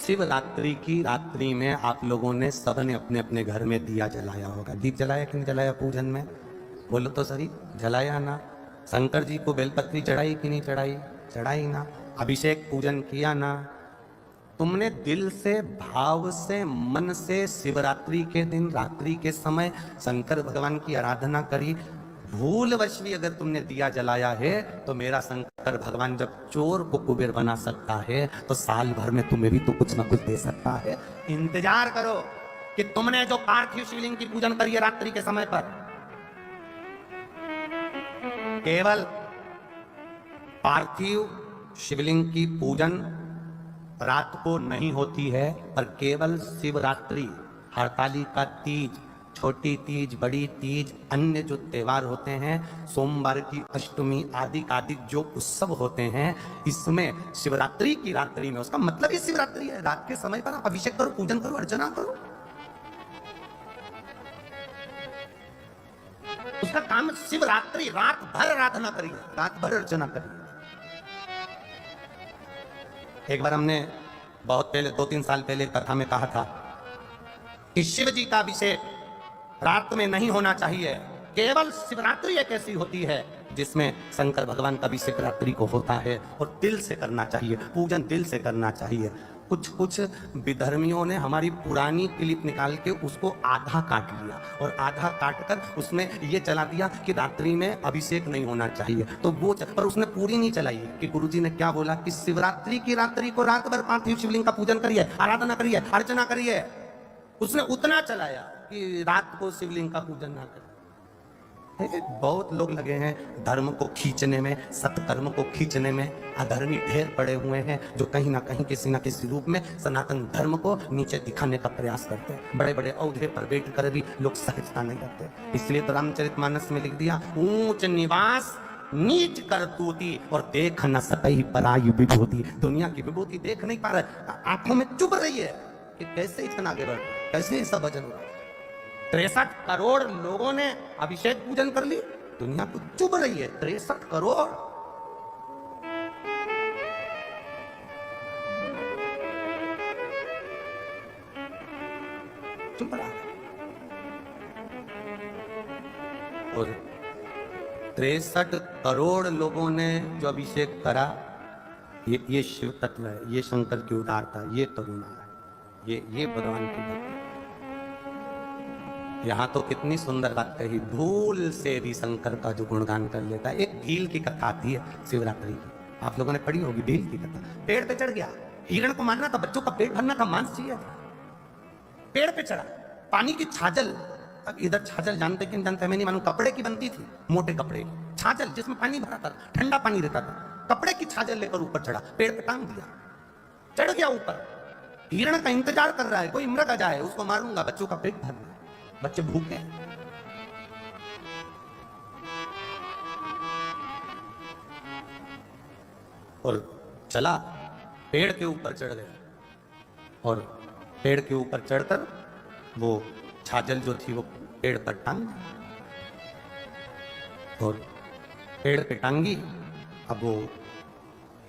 शिवरात्रि की रात्रि में आप लोगों ने सबने अपने अपने घर में दिया जलाया होगा। दीप जलाया कि नहीं जलाया पूजन में? बोलो तो सही, जलाया ना? शंकर जी को बेलपत्री चढ़ाई कि नहीं चढ़ाई? चढ़ाई ना? अभिषेक पूजन किया ना? तुमने दिल से, भाव से, मन से शिवरात्रि के दिन रात्रि के समय शंकर भगवान की आराधना करी। भूलवश भी अगर तुमने दिया जलाया है तो मेरा शंकर भगवान जब चोर को कुबेर बना सकता है तो साल भर में तुम्हें भी तो कुछ ना कुछ दे सकता है। इंतजार करो कि तुमने जो पार्थिव शिवलिंग की पूजन करी है रात्रि के समय पर, केवल पार्थिव शिवलिंग की पूजन रात को नहीं होती है, पर केवल शिवरात्रि, हरतालिका तीज, छोटी तीज, बड़ी तीज, अन्य जो त्योहार होते हैं, सोमवार की अष्टमी आदि आदि जो उत्सव होते हैं, इसमें शिवरात्रि की रात्रि में, उसका मतलब ही शिवरात्रि है, रात के समय पर आप अभिषेक करो, पूजन करो, अर्चना करो। उसका काम शिवरात्रि, रात भर आराधना करिए, रात भर अर्चना करिए। एक बार हमने बहुत पहले 2-3 साल पहले कथा में कहा था कि शिव जी का अभिषेक रात में नहीं होना चाहिए। केवल शिवरात्रि एक ऐसी होती है जिसमें शंकर भगवान का अभिषेक रात्रि को होता है और दिल से करना चाहिए, पूजन दिल से करना चाहिए। कुछ विधर्मियों ने हमारी पुरानी क्लिप निकाल के उसको आधा काट लिया और आधा काट कर उसमें ये चला दिया कि रात्रि में अभिषेक नहीं होना चाहिए। तो वो पर उसने पूरी नहीं चलाई कि गुरुजी ने क्या बोला कि शिवरात्रि की रात्रि को रात भर पार्थिव शिवलिंग का पूजन करिए, आराधना करिए, अर्चना करिए। उसने उतना चलाया कि रात को शिवलिंग का पूजन ना करें। बहुत लोग लगे हैं धर्म को खींचने में, सत्कर्म को खींचने में। अधर्मी ढेर पड़े हुए हैं जो कहीं ना कहीं किसी ना किसी रूप में सनातन धर्म को नीचे दिखाने का प्रयास करते हैं। बड़े बड़े औहदे पर बैठ कर भी लोग सहजता नहीं करते। इसलिए तो रामचरितमानस में लिख दिया, ऊंच निवास नीच करतूती और देख न सकई पराई विभूति। दुनिया की विभूति देख नहीं पा रहे, आंखों में चुभ रही है कि कैसे इतना आगे बढ़, कैसे ऐसा भजन हो रहा है। 63 करोड़ लोगों ने अभिषेक पूजन कर ली, दुनिया को चुभ रही है। 63 करोड़। चुप रहा। और 63 करोड़ लोगों ने जो अभिषेक करा, ये शिव तत्व है, ये शंकर की उदारता, ये करुणा है, ये भगवान की भक्ति। यहाँ तो कितनी सुंदर बात कही, भूल से भी शंकर का जो गुणगान कर लेता है। एक भील की कथा आती है शिवरात्रि की, आप लोगों ने पढ़ी होगी भील की कथा। पेड़ पे चढ़ गया, हिरण को मारना था, बच्चों का पेट भरना था, मांस चाहिए। पेड़ पे चढ़ा, पानी की छाजल, इधर छाजल जानते कि नहीं जानते मैं नहीं मालूम, कपड़े की बनती थी, मोटे कपड़े की छाजल जिसमें पानी भरा था, ठंडा पानी रहता था। कपड़े की छाजल लेकर ऊपर चढ़ा, पेड़ पे टांग दिया, चढ़ गया ऊपर। हिरण का इंतजार कर रहा है कोई मृग आ जाए, उसको मारूंगा, बच्चों का पेट भरना, बच्चे भूखे हैं। और चला, पेड़ के ऊपर चढ़ गया और पेड़ के ऊपर चढ़कर वो छाजल जो थी वो पेड़ पर टांग और पेड़ पे टांगी। अब वो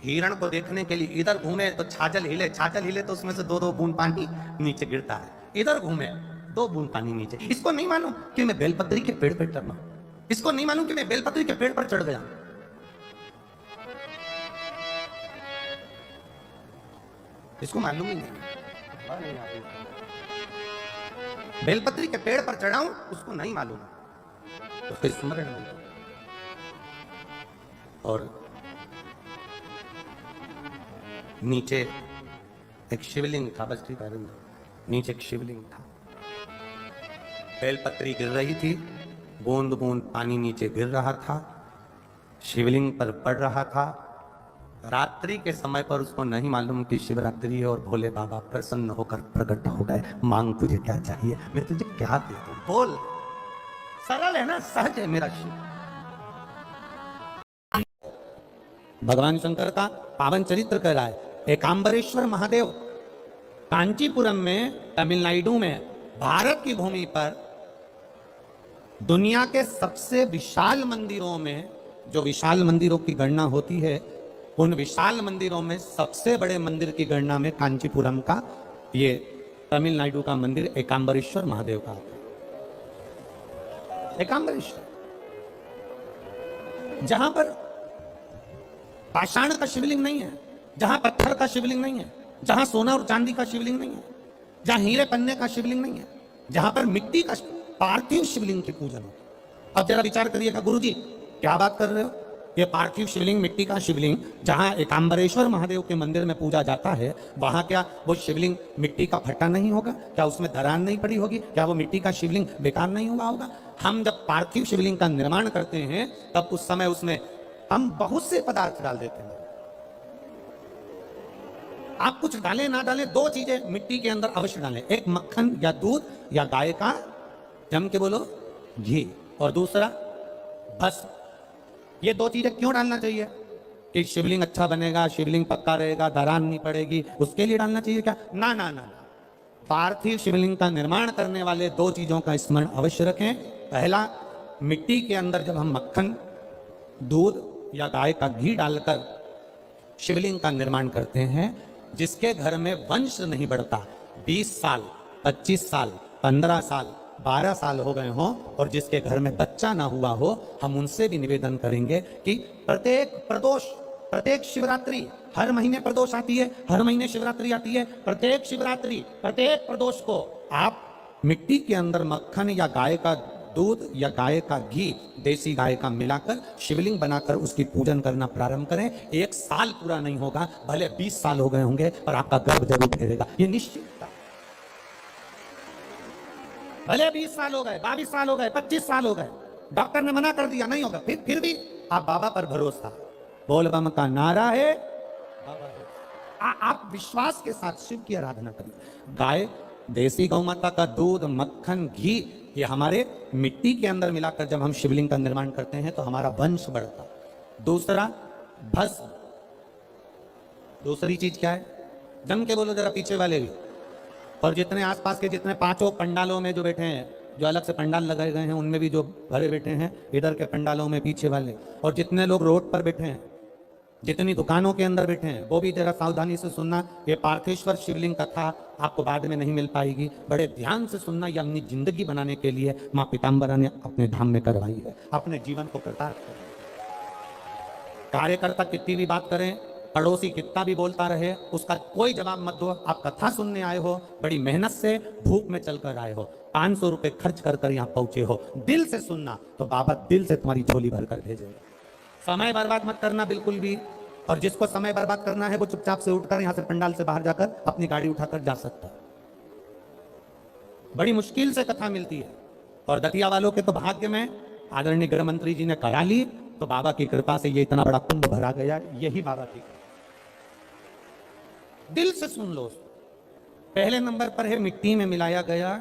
हिरण को देखने के लिए इधर घूमे तो छाजल हिले तो उसमें से 2-2 बूंद पानी नीचे गिरता है। इधर घूमे 2 बूंद पानी नीचे। इसको नहीं मालूम कि मैं बेलपत्री के पेड़ पर चढ़ना, इसको नहीं मालूम कि मैं बेलपत्री के पेड़ पर चढ़ गया। इसको मालूम ही नहीं, बेलपत्री के पेड़ पर चढ़ाऊं उसको नहीं मालूम, उसको स्मरण नहीं। और नीचे एक शिवलिंग था, बस ठीक है, नीचे एक शिवलिंग था, बेलपत्री गिर रही थी, बूंद बूंद पानी नीचे गिर रहा था, शिवलिंग पर पड़ रहा था। रात्रि के समय पर उसको नहीं मालूम कि शिवरात्रि है और भोले बाबा प्रसन्न होकर प्रकट हो गए। मांग तुझे क्या चाहिए, मैं तुझे क्या दे दूं, बोल। सरल है ना, सहज है मेरा शिव। भगवान शंकर का पावन चरित्र कह रहा है। एकांबरेश्वर महादेव कांचीपुरम में, तमिलनाडु में, भारत की भूमि पर दुनिया के सबसे विशाल मंदिरों में, जो विशाल मंदिरों की गणना होती है उन विशाल मंदिरों में सबसे बड़े मंदिर की गणना में कांचीपुरम का, ये तमिलनाडु का मंदिर एकांबरेश्वर महादेव का आता है। एकांबरेश्वर, जहां पर पाषाण का शिवलिंग नहीं है, जहां पत्थर का शिवलिंग नहीं है, जहां सोना और चांदी का शिवलिंग नहीं है, जहां हीरे पन्ने का शिवलिंग नहीं है, जहां पर मिट्टी का पार्थिव शिवलिंग की पूजन हो। अब जरा विचार करिएगा, गुरुजी क्या बात कर रहे हो? ये पार्थिव शिवलिंग, मिट्टी का शिवलिंग, जहां एकांबरेश्वर महादेव के मंदिर में पूजा जाता है, वहां क्या वो शिवलिंग मिट्टी का फटा नहीं होगा? क्या उसमें दरार नहीं पड़ी होगी? क्या वो मिट्टी का शिवलिंग बेकार नहीं हुआ होगा? हम जब पार्थिव शिवलिंग का निर्माण करते हैं तब उस समय उसमें हम बहुत से पदार्थ डाल देते हैं। आप कुछ डालें ना डालें, दो चीजें मिट्टी के अंदर अवश्य डालें, एक मक्खन या दूध या गाय का, जम के बोलो, घी, और दूसरा भस्म। ये दो चीजें क्यों डालना चाहिए? कि शिवलिंग अच्छा बनेगा, शिवलिंग पक्का रहेगा, दरार नहीं पड़ेगी, उसके लिए डालना चाहिए क्या? ना ना ना। पार्थिव शिवलिंग का निर्माण करने वाले दो चीजों का स्मरण अवश्य रखें। पहला, मिट्टी के अंदर जब हम मक्खन, दूध या गाय का घी डालकर शिवलिंग का निर्माण करते हैं, जिसके घर में वंश नहीं बढ़ता, 20 साल, 25 साल, 15 साल, 12 साल हो गए हों, और जिसके घर में बच्चा ना हुआ हो, हम उनसे भी निवेदन करेंगे कि प्रत्येक प्रदोष, प्रत्येक शिवरात्रि, हर महीने प्रदोष आती है, हर महीने शिवरात्रि आती है, प्रत्येक शिवरात्रि, प्रत्येक प्रदोष को आप मिट्टी के अंदर मक्खन या गाय का दूध या गाय का घी, देसी गाय का मिलाकर शिवलिंग बनाकर उसकी पूजन करना प्रारंभ करें। 1 साल पूरा नहीं होगा, भले 20 साल हो गए होंगे, पर आपका गर्भ जरूर फेरेगा, ये निश्चित। भले 20 साल हो गए, 22 साल हो गए, 25 साल हो गए, डॉक्टर ने मना कर दिया नहीं होगा, फिर भी आप बाबा पर भरोसा, बोल बम का नारा है, आप विश्वास के साथ शिव की आराधना करिए। गाय, देसी गौ माता का दूध, मक्खन, घी, ये हमारे मिट्टी के अंदर मिलाकर जब हम शिवलिंग का निर्माण करते हैं तो हमारा वंश बढ़ता। दूसरा, भस्म। दूसरी चीज क्या है? जम के बोलो जरा पीछे वाले भी, और जितने आसपास के जितने 5 पंडालों में जो बैठे हैं, जो अलग से पंडाल लगाए गए हैं, उनमें भी जो भरे बैठे हैं, इधर के पंडालों में पीछे वाले, और जितने लोग रोड पर बैठे हैं, जितनी दुकानों के अंदर बैठे हैं, वो भी जरा सावधानी से सुनना। ये पार्थेश्वर शिवलिंग कथा आपको बाद में नहीं मिल पाएगी, बड़े ध्यान से सुनना। ये अपनी जिंदगी बनाने के लिए माँ पीताम्बरा ने अपने धाम में करवाई है, अपने जीवन को कृतार्थ करें। कार्यकर्ता कितनी भी बात करें, पड़ोसी कितना भी बोलता रहे, उसका कोई जवाब मत दो। आप कथा सुनने आए हो, बड़ी मेहनत से भूख में चलकर आए हो, 500 रुपए खर्च कर यहाँ पहुंचे हो, दिल से सुनना तो बाबा दिल से तुम्हारी झोली भर कर भेजेगा। समय बर्बाद मत करना बिल्कुल भी, और जिसको समय बर्बाद करना है वो चुपचाप से उठकर यहां से पंडाल से बाहर जाकर अपनी गाड़ी उठाकर जा सकता है। बड़ी मुश्किल से कथा मिलती है, और दतिया वालों के तो भाग्य में आदरणीय गृह मंत्री जी ने करा ली, तो बाबा की कृपा से ये इतना बड़ा कुंभ भरा गया, यही बाबा की। दिल से सुन लो। पहले नंबर पर है मिट्टी में मिलाया गया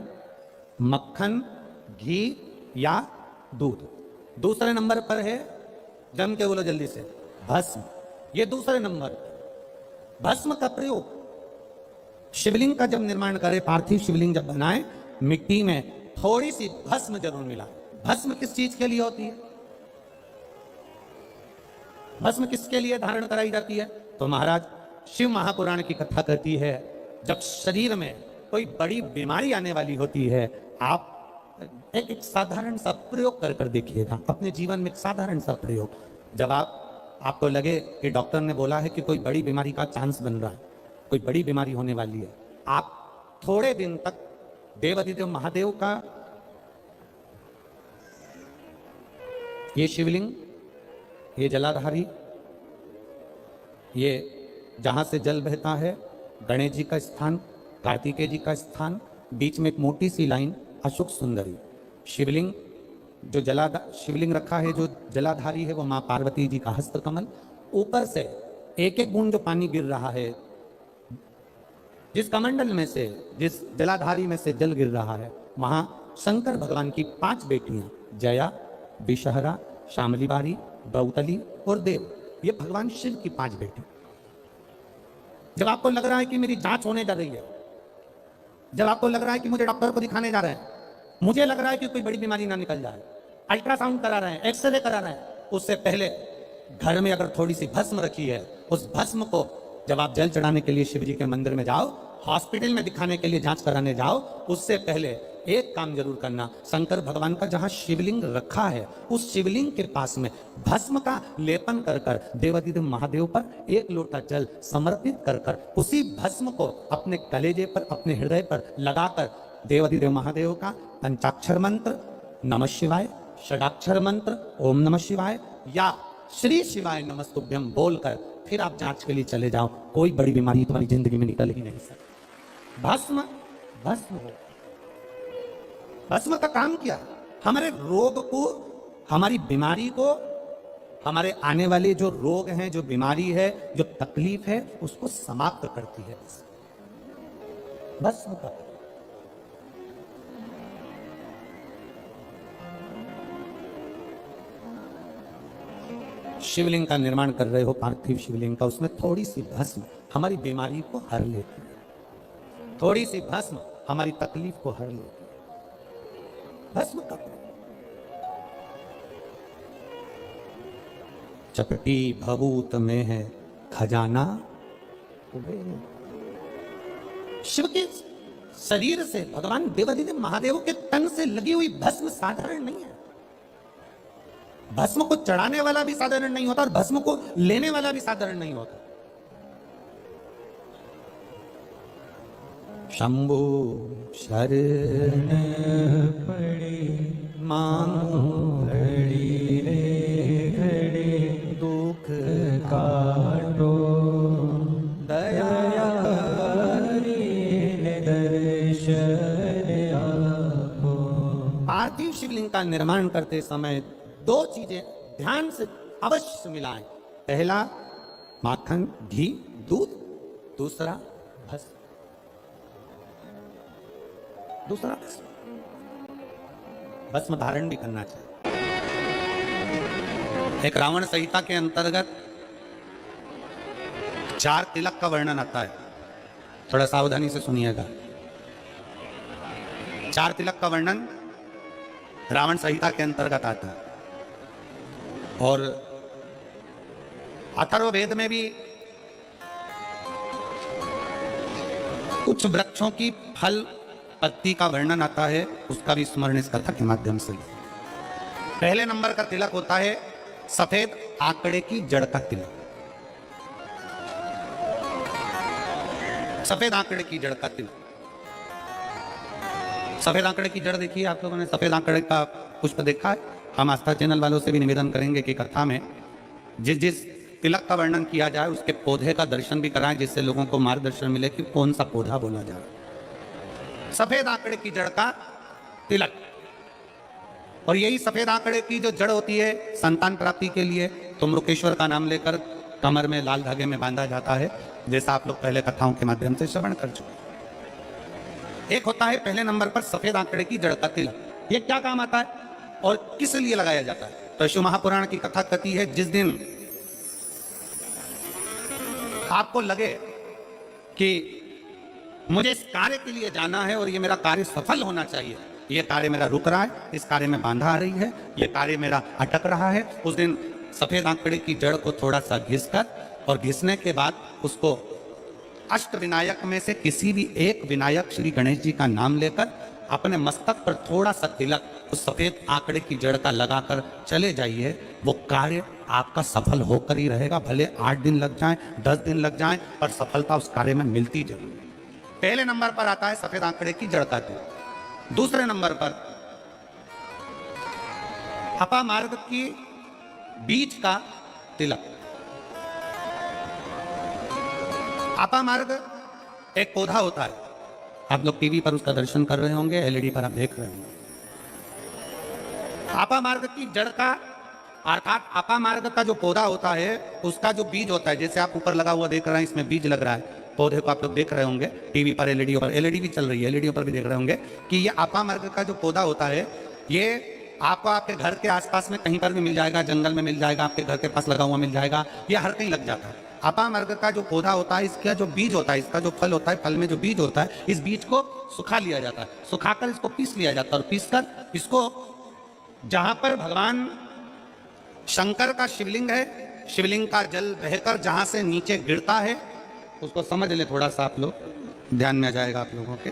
मक्खन, घी या दूध। दूसरे नंबर पर है, जम के बोलो जल्दी से, भस्म। ये दूसरे नंबर। भस्म का प्रयोग शिवलिंग का जब निर्माण करे, पार्थिव शिवलिंग जब बनाए, मिट्टी में थोड़ी सी भस्म जरूर मिला। भस्म किस चीज के लिए होती है? भस्म किसके लिए धारण कराई जाती है? तो महाराज शिव महापुराण की कथा कहती है, जब शरीर में कोई बड़ी बीमारी आने वाली होती है, आप एक साधारण सा प्रयोग कर देखिएगा अपने जीवन में। एक साधारण सा प्रयोग, जब आपको लगे कि डॉक्टर ने बोला है कि कोई बड़ी बीमारी का चांस बन रहा है, कोई बड़ी बीमारी होने वाली है, आप थोड़े दिन तक देवाधिदेव महादेव का ये शिवलिंग, ये जलाधारी, ये जहां से जल बहता है, गणेश जी का स्थान, कार्तिकेय जी का स्थान, बीच में एक मोटी सी लाइन अशोक सुंदरी, शिवलिंग जो शिवलिंग रखा है, जो जलाधारी है वो माँ पार्वती जी का हस्त कमल, ऊपर से एक एक बूंद जो पानी गिर रहा है, जिस कमंडल में से, जिस जलाधारी में से जल गिर रहा है, वहां शंकर भगवान की 5 बेटियां, जया, विषहरा, शामली बारी, गौतली और देव, ये भगवान शिव की 5 बेटी। जब आपको लग रहा है कि मेरी जांच होने जा रही है, जब आपको लग रहा है कि मुझे डॉक्टर को दिखाने जा रहे हैं, मुझे लग रहा है कि कोई बड़ी बीमारी ना निकल जाए, अल्ट्रासाउंड करा रहे हैं, एक्सरे करा रहे हैं, उससे पहले घर में अगर थोड़ी सी भस्म रखी है उस भस्म को जब आप जल चढ़ाने के लिए शिव जी के मंदिर में जाओ, हॉस्पिटल में दिखाने के लिए जांच कराने जाओ, उससे पहले एक काम जरूर करना, शंकर भगवान का जहां शिवलिंग रखा है उस शिवलिंग के पास में भस्म का लेपन कर कर देवाधिदेव महादेव पर एक लोटा जल समर्पित कर कर उसी भस्म को अपने कलेजे पर, अपने हृदय पर लगाकर देवाधिदेव महादेव का पंचाक्षर मंत्र नमः शिवाय, षडाक्षर मंत्र ओम नमः शिवाय या श्री शिवाय नमस्तुभ्यम बोलकर फिर आप जांच के लिए चले जाओ। कोई बड़ी बीमारी तुम्हारी जिंदगी में निकल ही नहीं सकती। भस्म भस्म हो, भस्म का काम क्या? हमारे रोग को, हमारी बीमारी को, हमारे आने वाले जो रोग हैं, जो बीमारी है, जो तकलीफ है, उसको समाप्त करती है भस्म का। शिवलिंग का निर्माण कर रहे हो, पार्थिव शिवलिंग का, उसमें थोड़ी सी भस्म हमारी बीमारी को हर लेती है, थोड़ी सी भस्म हमारी तकलीफ को हर लेती है। भस्म का चपटी भभूत में है खजाना। शिव के शरीर से, भगवान देवाधिदेव महादेव के तन से लगी हुई भस्म साधारण नहीं है। भस्म को चढ़ाने वाला भी साधारण नहीं होता और भस्म को लेने वाला भी साधारण नहीं होता। शंभु शरण पड़े मांगो घड़ी रे घड़ी दुख काटो दया दर्शन आपो। पार्थिव शिवलिंग का निर्माण करते समय दो चीजें ध्यान से अवश्य मिलाएं। पहला माखन, घी, दूध, दूसरा भस्म, दूसरा भस्म धारण भी करना चाहिए। एक रावण संहिता के अंतर्गत 4 तिलक का वर्णन आता है, थोड़ा सावधानी से सुनिएगा। 4 तिलक का वर्णन रावण संहिता के अंतर्गत आता है और अथर्ववेद में भी कुछ वृक्षों की फल पत्ती का वर्णन आता है, उसका भी स्मरण इस कथा के माध्यम से। पहले नंबर का तिलक होता है सफेद आंकड़े की जड़ का तिलक। सफेद आंकड़े की जड़ का तिलक, सफेद आंकड़े की जड़ देखिए आप लोगों ने, सफेद आंकड़े का पुष्प देखा है? हम आस्था चैनल वालों से भी निवेदन करेंगे कि कथा में जिस जिस तिलक का वर्णन किया जाए उसके पौधे का दर्शन भी कराएं, जिससे लोगों को मार्गदर्शन मिले कि कौन सा पौधा बोला जाए। सफेद आंकड़े की जड़ का तिलक, और यही सफेद आंकड़े की जो जड़ होती है संतान प्राप्ति के लिए तुमरुकेश्वर का नाम लेकर कमर में लाल धागे में बांधा जाता है, जैसा आप लोग पहले कथाओं के माध्यम से श्रवण कर चुके। एक होता है पहले नंबर पर सफेद आंकड़े की जड़ का तिलक। ये क्या काम आता है और किस लिए लगाया जाता है? तो शिव महापुराण की कथा कहती है, जिस दिन आपको लगे कि मुझे इस कार्य के लिए जाना है और ये मेरा कार्य सफल होना चाहिए, ये कार्य मेरा रुक रहा है, इस कार्य में बांधा आ रही है, ये कार्य मेरा अटक रहा है, उस दिन सफेद आंकड़े की जड़ को थोड़ा सा घिसकर और घिसने के बाद उसको अष्ट विनायक में से किसी भी एक विनायक श्री गणेश जी का नाम लेकर अपने मस्तक पर थोड़ा सा तिलक उस सफेद आंकड़े की जड़ का लगाकर चले जाइए। वो कार्य आपका सफल होकर ही रहेगा, भले 8 दिन लग जाएं, 10 दिन लग जाएं, पर सफलता उस कार्य में मिलती जरूर है। पहले नंबर पर आता है सफेद आंकड़े की जड़ का तिलक। दूसरे नंबर पर अपामार्ग की बीज का तिलक। अपामार्ग एक पौधा होता है, आप लोग टीवी पर उसका दर्शन कर रहे होंगे, एलईडी पर आप देख रहे होंगे। अपामार्ग की जड़ का अर्थात अपामार्ग का जो पौधा होता है उसका जो बीज होता है, जैसे आप ऊपर लगा हुआ देख रहे हैं, इसमें बीज लग रहा है, पौधे को आप लोग देख रहे होंगे टीवी पर, एलईडी पर, एलईडी भी चल रही है, एलईडी पर भी देख रहे होंगे कि ये अपामार्ग का जो पौधा होता है ये आपको आपके घर के आसपास में कहीं पर भी मिल जाएगा, जंगल में मिल जाएगा, आपके घर के पास लगा हुआ मिल जाएगा, ये हर कहीं लग जाता है। अपामार्ग का जो पौधा होता है, इसका जो बीज होता है, इसका जो फल होता है, फल में जो बीज होता है, इस बीज को सुखा लिया जाता है, सुखाकर इसको पीस लिया जाता है और पीसकर इसको जहां पर भगवान शंकर का शिवलिंग है शिवलिंग का जल बहकर जहां से नीचे गिरता है, उसको समझ ले थोड़ा सा आप लोग, ध्यान में आ जाएगा आप लोगों के।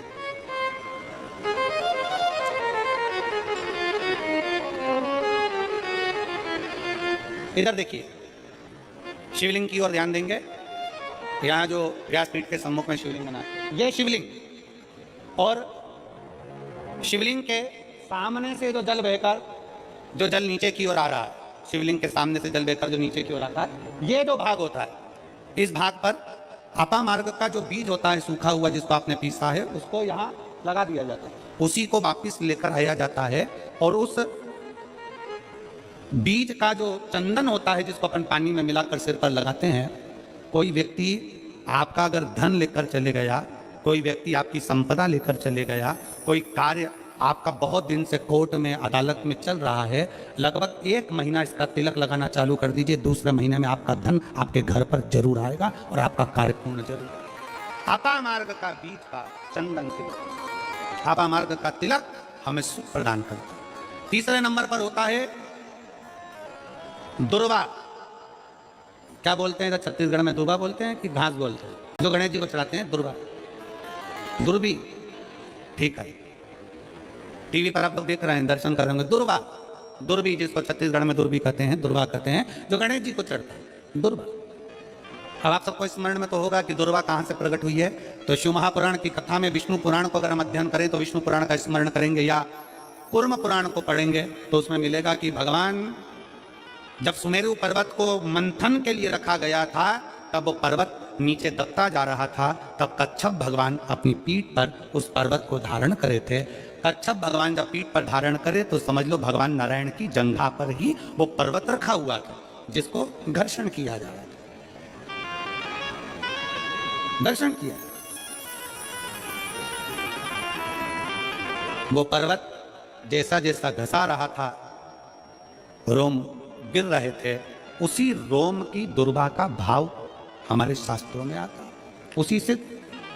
इधर देखिए, शिवलिंग की ओर ध्यान देंगे। यहाँ जो व्यासपीठ के सम्मुख में शिवलिंग बना है, ये शिवलिंग, और शिवलिंग के सामने से जो जल बहकर, जो जल नीचे की ओर आ रहा है, शिवलिंग के सामने से जल बहकर जो नीचे की ओर आता है, ये जो भाग होता है, इस भाग पर अपामार्ग का जो बीज होता है सूखा हुआ, जिसको आपने पीसा है, उसको यहाँ लगा दिया जाता है। उसी को वापिस लेकर आया जाता है, और उस बीज का जो चंदन होता है, जिसको अपन पानी में मिलाकर सिर पर लगाते हैं, कोई व्यक्ति आपका अगर धन लेकर चले गया, कोई व्यक्ति आपकी संपदा लेकर चले गया, कोई कार्य आपका बहुत दिन से कोर्ट में अदालत में चल रहा है, लगभग 1 महीना इसका तिलक लगाना चालू कर दीजिए, दूसरे महीने में आपका धन आपके घर पर जरूर आएगा और आपका कार्य पूर्ण जरूर होगा। अपामार्ग का बीज का चंदन तिलक, अपामार्ग का तिलक हमें सुख प्रदान करता है। तीसरे नंबर पर होता है दुर्वा। क्या बोलते हैं इधर छत्तीसगढ़ में, दुर्वा बोलते हैं कि घास बोलते हैं? जो गणेश जी को चढ़ाते हैं दुर्वा, दुर्बी, ठीक है, टीवी पर आप लोग देख रहे हैं, दर्शन कर रहे होंगे। दुर्वा, दुर्बी, जिसको छत्तीसगढ़ में दुर्बी कहते हैं, दुर्वा कहते हैं, जो गणेश जी को चढ़ता है, दुर्वा। अब आप सबको स्मरण में तो होगा कि दुर्वा कहाँ से प्रकट हुई है। तो शिव महापुराण की कथा में विष्णु पुराण को अगर हम अध्ययन करें तो विष्णु पुराण का स्मरण करेंगे, या कूर्म पुराण को पढ़ेंगे तो उसमें मिलेगा कि भगवान जब सुमेरु पर्वत को मंथन के लिए रखा गया था, तब वो पर्वत नीचे दबता जा रहा था, तब कच्छप भगवान अपनी पीठ पर उस पर्वत को धारण करे थे। कच्छप भगवान जब पीठ पर धारण करे तो समझ लो भगवान नारायण की जंघा पर ही वो पर्वत रखा हुआ था, जिसको घर्षण किया जा रहा था, घर्षण किया। वो पर्वत जैसा जैसा घसा रहा था, रोम गिर रहे थे, उसी रोम की दुर्वा का भाव हमारे शास्त्रों में आता, उसी से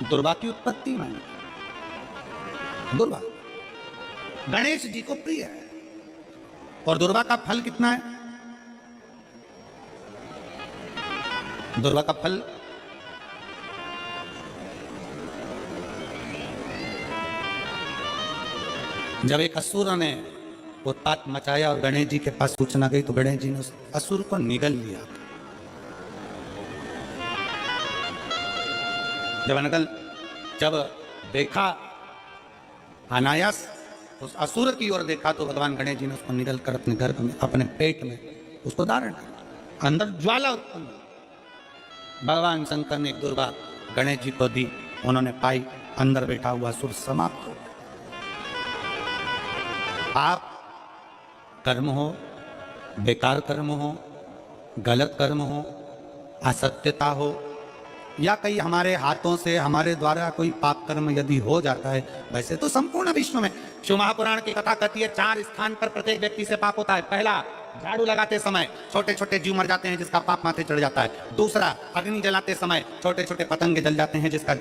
दुर्वा की उत्पत्ति मानी। दुर्वा गणेश जी को प्रिय है, और दुर्वा का फल कितना है? दुर्वा का फल जब एक असुर ने उत्पात मचाया और गणेश जी के पास सूचना गई, तो गणेश जी ने उस असुर को निगल लिया। जब देखा अनायास उस असुर की ओर देखा, तो भगवान गणेश जी ने उसको निगल कर अपने गर्भ में, अपने पेट में उसको धारण किया। अंदर ज्वाला उत्पन्न। भगवान शंकर ने एक दुर्वा गणेश जी को दी, उन्होंने पाई, अंदर बैठा हुआ असुर समाप्त हो। आप कर्म हो, बेकार कर्म हो, गलत कर्म हो, असत्यता हो, या कई हमारे हाथों से हमारे द्वारा कोई पाप कर्म यदि हो जाता है, वैसे तो संपूर्ण विश्व में शिव महापुराण की कथा कहती है 4 स्थान पर प्रत्येक व्यक्ति से पाप होता है। पहला, झाड़ू लगाते समय छोटे छोटे जीव मर जाते हैं, जिसका पाप माथे चढ़ जाता है। दूसरा, अग्नि जलाते समय छोटे छोटे पतंगे जल जाते हैं, जिसका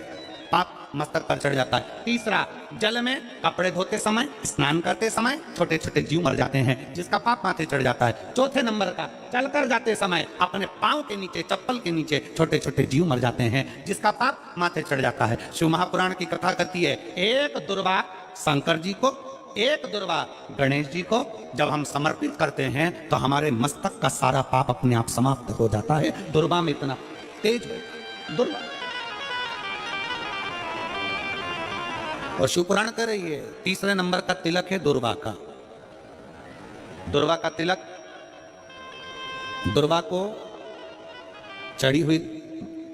पाप मस्तक पर चढ़ जाता है। तीसरा, जल में कपड़े धोते समय, स्नान करते समय छोटे छोटे जीव मर जाते हैं, जिसका पाप माथे चढ़ जाता है। चौथे नंबर का, चलकर जाते समय अपने पांव के नीचे, चप्पल के नीचे छोटे छोटे जीव मर जाते हैं, जिसका पाप माथे चढ़ जाता है। शिव महापुराण की कथा कहती है, एक दुर्वा शंकर जी को, एक दुर्वा गणेश जी को जब हम समर्पित करते हैं तो हमारे मस्तक का सारा पाप अपने आप समाप्त हो जाता है। दुर्वा में इतना तेज है दुर्वा। और शिवपुराण कह रही है, तीसरे नंबर का तिलक है दुर्वा का। दुर्वा का तिलक, दुर्वा को चढ़ी हुई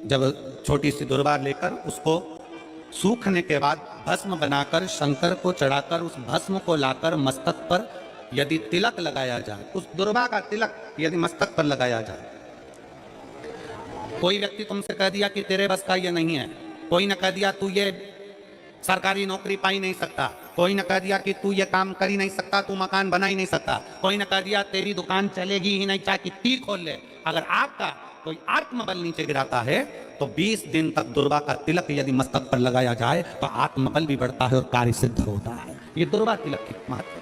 जब छोटी सी दुर्वा लेकर उसको सूखने के बाद भस्म बनाकर शंकर को चढ़ाकर उस भस्म को लाकर मस्तक पर यदि तिलक लगाया जाए, उस दुर्वा का तिलक यदि मस्तक पर लगाया जाए, कोई व्यक्ति तुमसे कह दिया कि तेरे बस का ये नहीं है, कोई ने कह दिया तू ये सरकारी नौकरी पा ही नहीं सकता, कोई ने कह दिया कि तू ये काम कर ही नहीं सकता, तू मकान बना ही नहीं सकता, कोई ने कह दिया तेरी दुकान चलेगी ही नहीं, चाहे कितनी खोल ले, अगर आपका कोई आत्मबल नीचे गिराता है तो 20 दिन तक दुर्वा का तिलक यदि मस्तक पर लगाया जाए तो आत्मबल भी बढ़ता है और कार्य सिद्ध होता है। ये दुर्वा तिलक की महत्व।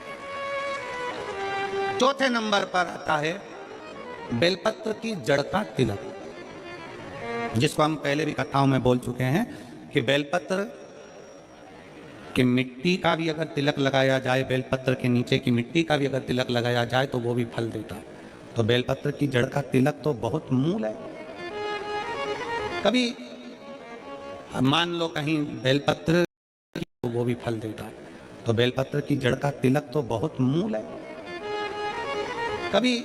चौथे नंबर पर आता है बेलपत्र की जड़ का तिलक, जिसको हम पहले भी कथाओं में बोल चुके हैं कि बेलपत्र कि मिट्टी का भी अगर तिलक लगाया जाए, बेलपत्र के नीचे की मिट्टी का भी अगर तिलक लगाया जाए तो वो भी फल देता है। तो बेलपत्र की जड़ का तिलक तो बहुत मूल है। कभी मान लो कहीं बेलपत्र तो वो भी फल देता है। तो बेलपत्र की जड़ का तिलक तो बहुत मूल है। कभी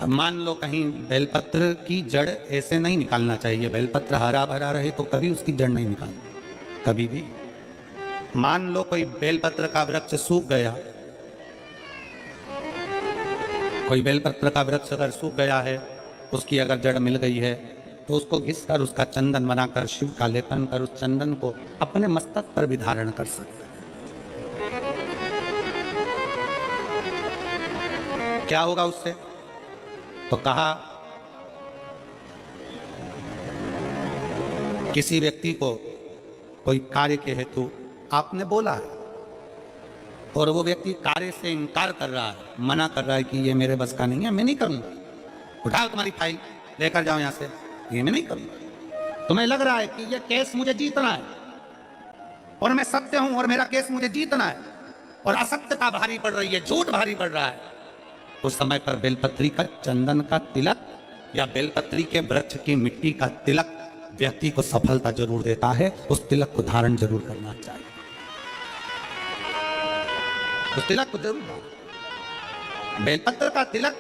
मान लो कहीं बेलपत्र की जड़ ऐसे नहीं निकालना चाहिए, बेलपत्र हरा भरा रहे तो कभी उसकी जड़ नहीं निकालनी, कभी भी। मान लो कोई बेलपत्र का वृक्ष सूख गया, कोई बेलपत्र का वृक्ष अगर सूख गया है, उसकी अगर जड़ मिल गई है तो उसको घिस कर उसका चंदन बनाकर, शिव का लेपन कर उस चंदन को अपने मस्तक पर भी धारण कर सकते। क्या होगा उससे? तो कहा किसी व्यक्ति को कोई कार्य के हेतु आपने बोला है और वो व्यक्ति कार्य से इनकार कर रहा है, मना कर रहा है कि ये मेरे बस का नहीं है, मैं नहीं करूंगा, उठाओ तुम्हारी फाइल लेकर जाओ यहां से, ये मैं नहीं करूंगा। तुम्हें लग रहा है कि ये केस मुझे जीतना है और मैं सत्य हूं और मेरा केस मुझे जीतना है और असत्यता भारी पड़ रही है, झूठ भारी पड़ रहा है, उस समय पर बेलपत्री का चंदन का तिलक या बेलपत्री के वृक्ष की मिट्टी का तिलक व्यक्ति को सफलता जरूर देता है। उस तिलक को धारण जरूर करना चाहिए, उस तिलक को जरूर। बेलपत्र का तिलक,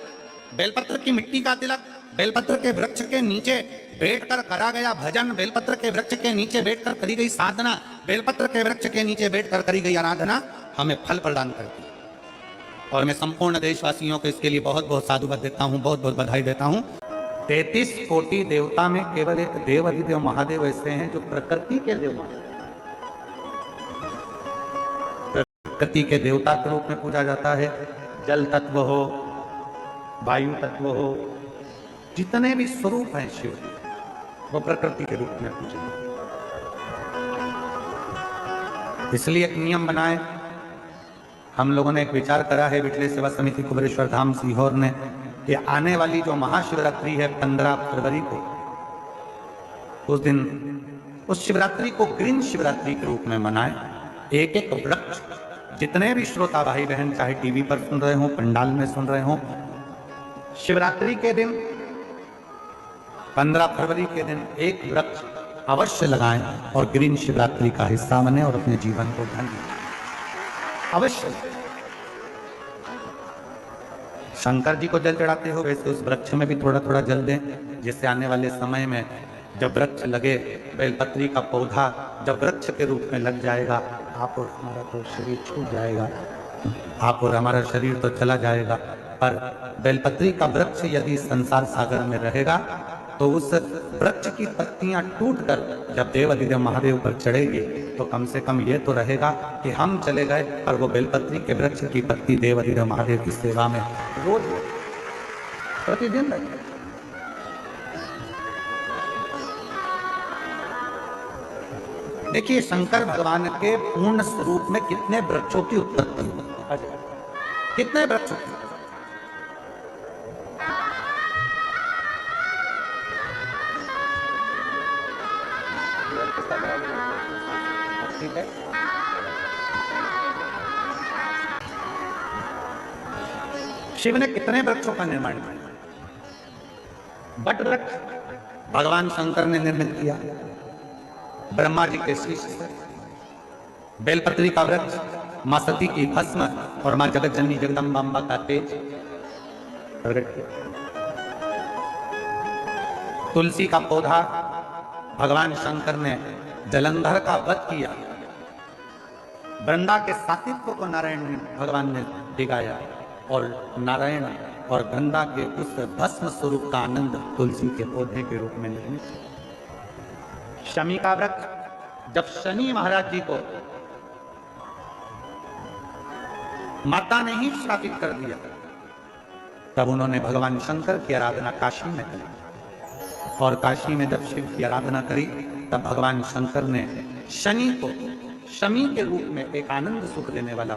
बेलपत्र की मिट्टी का तिलक, बेलपत्र के वृक्ष के नीचे बैठकर करा गया भजन, बेलपत्र के वृक्ष के नीचे बैठकर करी गई साधना, बेलपत्र के वृक्ष के नीचे बैठकर करी गई आराधना हमें फल प्रदान करती है। और मैं संपूर्ण देशवासियों को इसके लिए बहुत बहुत साधुवाद देता हूं, बहुत बहुत बधाई देता हूं। 33 कोटि देवता में केवल एक देव अधिदेव महादेव ऐसे हैं जो प्रकृति के देव, प्रकृति के देवता के रूप में पूजा जाता है। जल तत्व हो, वायु तत्व हो, जितने भी स्वरूप हैं शिव वो प्रकृति के रूप में पूजे। इसलिए एक नियम बनाए, हम लोगों ने एक विचार करा है बिटले सेवा समिति कुबेरेश्वर धाम सीहोर ने कि आने वाली जो महाशिवरात्रि है 15 फरवरी को, उस दिन उस शिवरात्रि को ग्रीन शिवरात्रि के रूप में मनाएं। एक एक वृक्ष, जितने भी श्रोता भाई बहन चाहे टीवी पर सुन रहे हो, पंडाल में सुन रहे हो, शिवरात्रि के दिन 15 फरवरी के दिन एक वृक्ष अवश्य लगाएं और ग्रीन शिवरात्रि का हिस्सा बने और अपने जीवन को धन्य अवश्य। शंकर जी को जल चढ़ाते हो वैसे उस वृक्ष में भी थोड़ा थोड़ा जल दें, जिससे आने वाले समय में जब वृक्ष लगे, बेलपत्री का पौधा जब वृक्ष के रूप में लग जाएगा, आप और हमारा तो शरीर छूट जाएगा, आप और हमारा शरीर तो चला जाएगा, पर बेलपत्री का वृक्ष यदि संसार सागर में रहेगा तो उस वृक्ष की पत्तियां टूटकर जब देव अधिदेव महादेव पर चढ़ेगी तो कम से कम ये तो रहेगा कि हम चले गए और वो बेलपत्री के वृक्ष की पत्ती देव अधिदेव महादेव की सेवा में रोज प्रतिदिन रहेगी। देखिए शंकर भगवान के पूर्ण स्वरूप में कितने वृक्षों की उत्पत्ति हुई, कितने वृक्षों की। ठीक है, शिव ने कितने वृक्षों का निर्माण किया। बट वृक्ष भगवान शंकर ने निर्मित किया ब्रह्मा जी के शीश से। बेलपत्री का वृक्ष मां सती की भस्म और मां जगत जननी जगदम्बा का तेज प्रकट किया। तुलसी का पौधा भगवान शंकर ने जलंधर का वध किया। वृंदा के सातित्व को नारायण भगवान ने दिखाया और नारायण और वृंदा के उस भस्म स्वरूप का आनंद तुलसी के पौधे के रूप में निर्मित। शमी का वृक्ष जब शनि महाराज जी को माता ने ही श्रापित कर दिया तब उन्होंने भगवान शंकर की आराधना काशी में करी और काशी में जब शिव की आराधना करी तब भगवान शंकर ने शनि को शमी के रूप में एक आनंद सुख देने वाला